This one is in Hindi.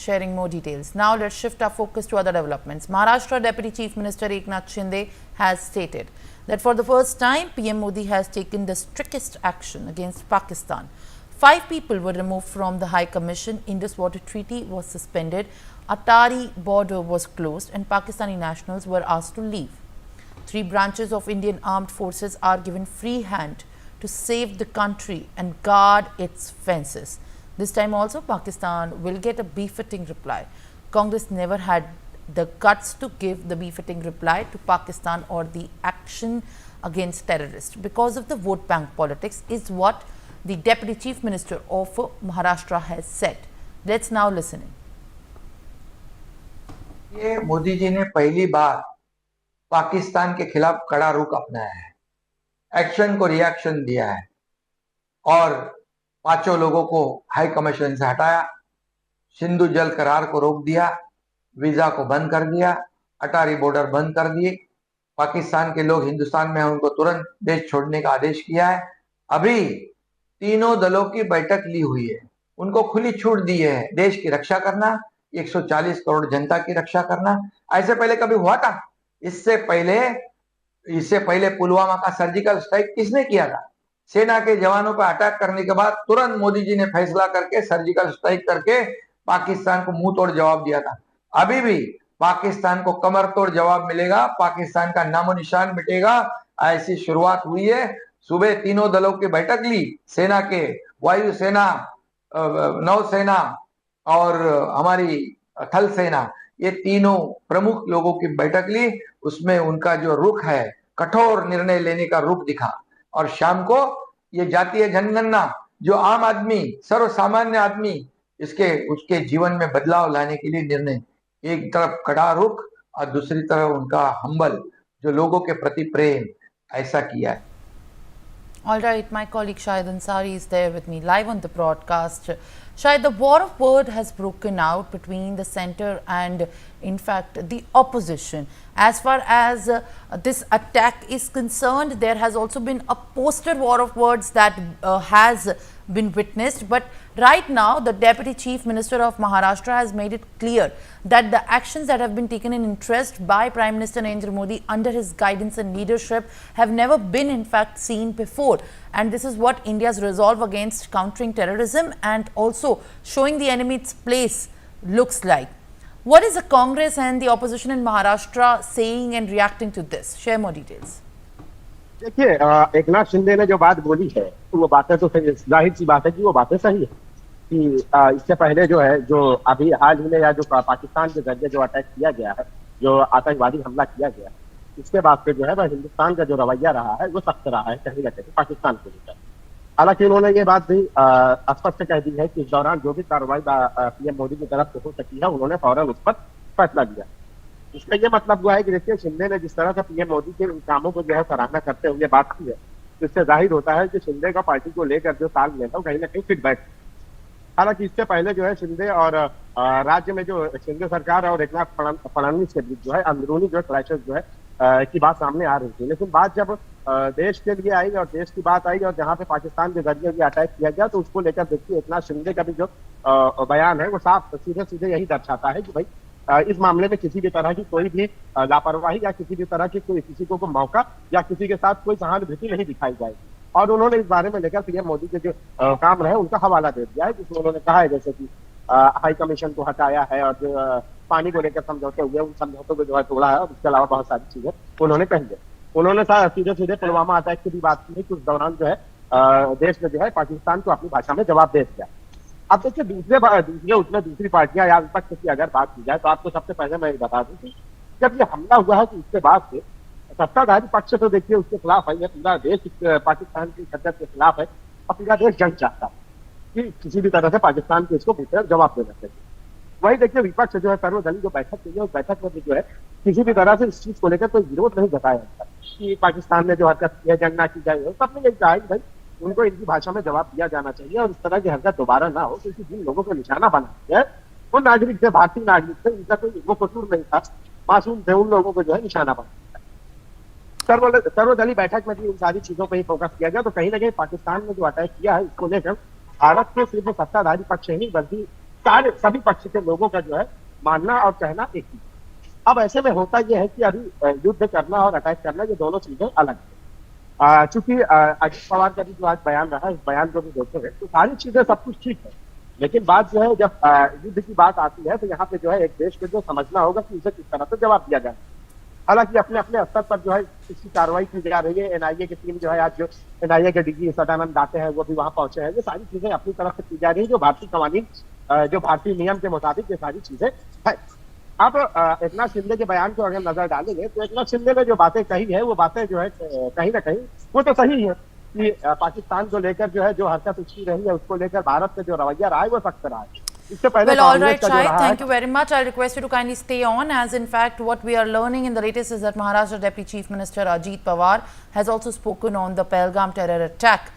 sharing more details. Now let's shift our focus to other developments. Maharashtra Deputy Chief Minister Eknath Shinde has stated that for the first time, PM Modi has taken the strictest action against Pakistan. 5 people were removed from the High Commission, Indus Water Treaty was suspended, Atari border was closed and Pakistani nationals were asked to leave. 3 branches of Indian Armed Forces are given free hand to save the country and guard its fences. This time also Pakistan will get a befitting reply. Congress never had the guts to give the befitting reply to Pakistan or the action against terrorists because of the vote bank politics is what the Deputy Chief Minister of Maharashtra has said. Let's now listen in. ये मोदी जी ने पहली बार पाकिस्तान के खिलाफ कड़ा रुख अपनाया है, एक्शन को रिएक्शन दिया है और 5 लोगों को हाई कमीशन से हटाया, सिंधु जल करार को रोक दिया, वीजा को बंद कर दिया, अटारी बॉर्डर बंद कर दिए, पाकिस्तान के लोग हिंदुस्तान में हैं उनको तुरंत देश छोड़ने का आदेश किया है। अभी तीनों दलों की बैठक ली हुई है, उनको खुली छूट दी है देश की रक्षा करना, 140 करोड़ जनता की रक्षा करना। ऐसे पहले कभी हुआ था? इससे पहले पुलवामा का सर्जिकल स्ट्राइक किसने किया था? सेना के जवानों पर अटैक करने के बाद तुरंत मोदी जी ने फैसला करके सर्जिकल स्ट्राइक करके पाकिस्तान को मुंह तोड़ जवाब दिया था। अभी भी पाकिस्तान को कमर तोड़ जवाब मिलेगा, पाकिस्तान का नामो निशान मिटेगा। ऐसी शुरुआत हुई है। सुबह तीनों दलों की बैठक ली, सेना के, वायुसेना, नौसेना और हमारी थल सेना, ये तीनों प्रमुख लोगों की बैठक ली। उसमें उनका जो रुख है, कठोर निर्णय लेने का रुख दिखा और शाम को ये जातीय जनगणना जो आम आदमी, सर्वसामान्य आदमी उसके जीवन में बदलाव लाने के लिए निर्णय, एक तरफ कड़ा रुख और दूसरी तरफ उनका हम्बल जो लोगों के प्रति प्रेम, ऐसा किया है। All right, my colleague Shahid Ansari is there with me live on the broadcast. Shahid, the war of word has broken out between the centre and, in fact, the opposition. As far as this attack is concerned, there has also been a poster war of words that has been witnessed. But right now, the Deputy Chief Minister of Maharashtra has made it clear that the actions that have been taken in interest by Prime Minister Narendra Modi under his guidance and leadership have never been, in fact, seen before. And this is what India's resolve against countering terrorism and also showing the enemy its place looks like. What is the Congress and the opposition in Maharashtra saying and reacting to this? Share more details. देखिए, एकनाथ शिंदे ने जो बात बोली है वो बातें तो जाहिर सी बात है कि वो बातें सही है कि इससे पहले जो है, जो अभी हाल ही में या जो पाकिस्तान के जरिए जो अटैक किया गया है, जो आतंकवादी हमला किया गया है, इसके बाद से जो है वह हिंदुस्तान का जो रवैया रहा है वो सख्त रहा है कहीं ना कहीं पाकिस्तान को लेकर। हालांकि उन्होंने ये बात भी स्पष्ट कह दी है कि इस दौरान जो भी कार्रवाई पीएम मोदी की तरफ से हो सकती है उन्होंने फौरन उस पर फैसला लिया। इसका ये मतलब हुआ है कि देखिए, शिंदे ने जिस तरह से पीएम मोदी के इन कामों को जो है सराहना करते हुए बात की है, तो इससे जाहिर होता है कि शिंदे का पार्टी को लेकर जो तालमेल है कहीं ना कहीं फिट बैठ। हालांकि इससे पहले जो है शिंदे और राज्य में जो शिंदे सरकार और एकनाथ फडणवीस के बीच जो है अंदरूनी जो क्लैशेस जो है की बात सामने आ रही थी, लेकिन बात जब देश के लिए आई और देश की बात आई और जहां पे पाकिस्तान के जरिए भी अटैक किया गया, तो उसको लेकर देखिए एकनाथ शिंदे का भी जो बयान है वो साफ सीधे सीधे यही दर्शाता है कि भाई इस मामले में किसी भी तरह की कोई भी लापरवाही या किसी भी तरह की किसी को मौका या किसी के साथ कोई सहानुभूति नहीं दिखाई जाएगी। और उन्होंने इस बारे में लेकर पीएम मोदी के जो काम रहे उनका हवाला दे दिया है, जिसमें उन्होंने कहा है जैसे कि हाई कमीशन को हटाया है और जो पानी को लेकर समझौते हुए उन समझौतों को जो है तोड़ा है और इसके अलावा बहुत सारी चीजें उन्होंने कही है। उन्होंने सीधे सीधे पुलवामा अटैक की भी बात की है कि उस दौरान जो है देश ने जो है पाकिस्तान को अपनी भाषा में जवाब दे दिया। अब देखिए, दूसरी पार्टियां या विपक्ष की अगर बात की जाए तो आपको सबसे पहले मैं बता दूं कि जब ये हमला हुआ है तो उसके बाद से सत्ताधारी पक्ष तो देखिए उसके खिलाफ है, पूरा देश पाकिस्तान की शद्दत के खिलाफ है और पूरा देश जंग चाहता है कि किसी भी तरह से पाकिस्तान को इसको बेहतर जवाब देना चाहिए। वही देखिए, विपक्ष जो है सर्वदलीय जो बैठक हुई है उस बैठक में भी जो है किसी भी तरह से इस चीज को लेकर कोई विरोध नहीं जताया जाता कि पाकिस्तान में जो हरकत की है जंग ना की जाए। सबने यही कहा कि भाई उनको इनकी भाषा में जवाब दिया जाना चाहिए और इस तरह की हरकत दोबारा ना हो, क्योंकि जिन लोगों को निशाना बना दिया है वो नागरिक थे, भारतीय नागरिक थे, इनका कोई वो कसूर नहीं था, मासूम थे, उन लोगों को जो है निशाना बना दिया। सर्वदलीय बैठक में भी इन सारी चीजों पर ही फोकस किया गया। तो कहीं ना कहीं पाकिस्तान में जो अटैक किया है इसको लेकर भारत के सिर्फ सत्ताधारी पक्ष ही बल्कि सारे सभी पक्ष के लोगों का जो है मानना और कहना एक ही। अब ऐसे में होता यह है कि अभी युद्ध करना और अटैक करना ये दोनों चीजें अलग है। चूंकि अजित पवार का भी जो आज बयान रहा, इस बयान को भी देखेंगे तो सारी चीजें सब कुछ ठीक है, लेकिन बात जो है जब युद्ध की बात आती है तो यहाँ पे जो है एक देश को जो समझना होगा कि उसे किस तरह से जवाब दिया जाए। हालांकि अपने अपने स्तर पर जो है इसकी कार्रवाई की जा रही है। एनआईए की टीम जो है आज जो एनआईए के डीजी सदानंद दाते हैं वो भी वहां पहुंचे हैं। ये सारी चीजें अपनी तरफ से की जा रही है, जो भारतीय कवानीन जो भारतीय नियम के मुताबिक ये सारी चीजें है। अब एकनाथ शिंदे के बयान को अगर नजर डालेंगे तो एकनाथ शिंदे ने जो बातें कही है वो बातें जो है कहीं ना कहीं वो तो सही है कि पाकिस्तान को लेकर जो है जो हरकत उसकी रही है उसको लेकर भारत का जो रवैया रहा है वो सख्त रहा है। इससे पहले Well, all right, कांग्रेस का जो Shahid, रहा thank है। you very much. I'll request you to kindly stay on, as in fact, what we are learning in the latest is that Maharashtra Deputy Chief Minister Ajit Pawar has also spoken on the Pahalgam terror attack.